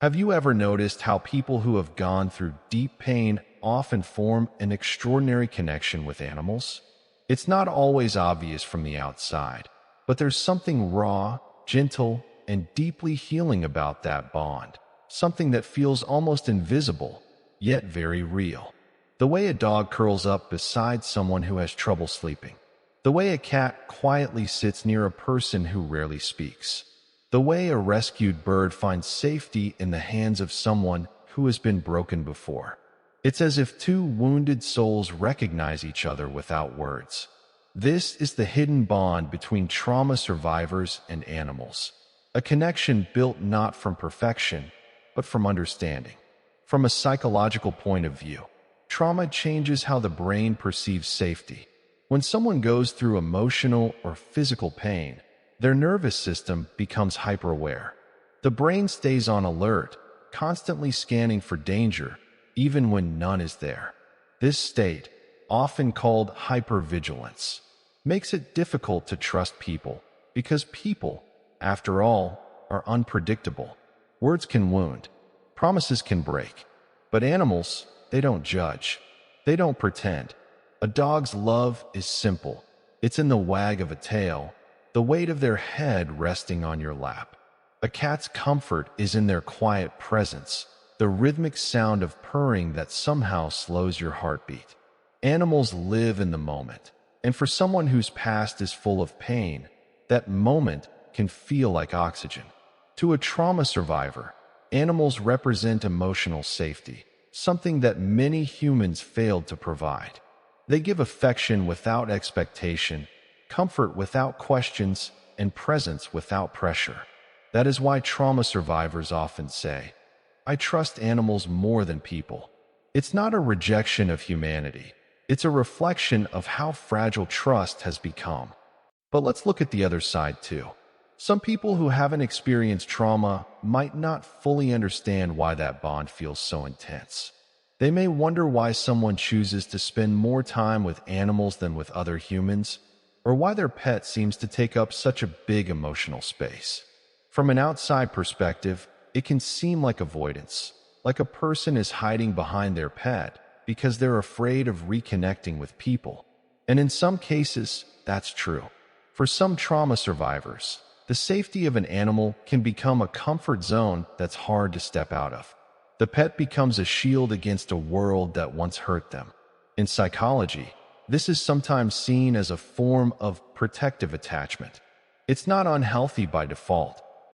Have you ever noticed how people who have gone through deep pain often form an extraordinary connection with animals? It's not always obvious from the outside, but there's something raw, gentle, and deeply healing about that bond, something that feels almost invisible, yet very real. The way a dog curls up beside someone who has trouble sleeping. The way a cat quietly sits near a person who rarely speaks. The way a rescued bird finds safety in the hands of someone who has been broken before. It's as if two wounded souls recognize each other without words. This is the hidden bond between trauma survivors and animals. A connection built not from perfection, but from understanding. From a psychological point of view, trauma changes how the brain perceives safety. When someone goes through emotional or physical pain, their nervous system becomes hyper-aware. The brain stays on alert, constantly scanning for danger, even when none is there. This state, often called hypervigilance, makes it difficult to trust people because people, after all, are unpredictable. Words can wound, promises can break, but animals, they don't judge. They don't pretend. A dog's love is simple. It's in the wag of a tail, the weight of their head resting on your lap. A cat's comfort is in their quiet presence, the rhythmic sound of purring that somehow slows your heartbeat. Animals live in the moment, and for someone whose past is full of pain, that moment can feel like oxygen. To a trauma survivor, animals represent emotional safety, something that many humans failed to provide. They give affection without expectation, comfort without questions, and presence without pressure. That is why trauma survivors often say, "I trust animals more than people." It's not a rejection of humanity. It's a reflection of how fragile trust has become. But let's look at the other side too. Some people who haven't experienced trauma might not fully understand why that bond feels so intense. They may wonder why someone chooses to spend more time with animals than with other humans, or why their pet seems to take up such a big emotional space. From an outside perspective, it can seem like avoidance, like a person is hiding behind their pet because they're afraid of reconnecting with people. And in some cases, that's true. For some trauma survivors, the safety of an animal can become a comfort zone that's hard to step out of. The pet becomes a shield against a world that once hurt them. In psychology, this is sometimes seen as a form of protective attachment. It's not unhealthy by default,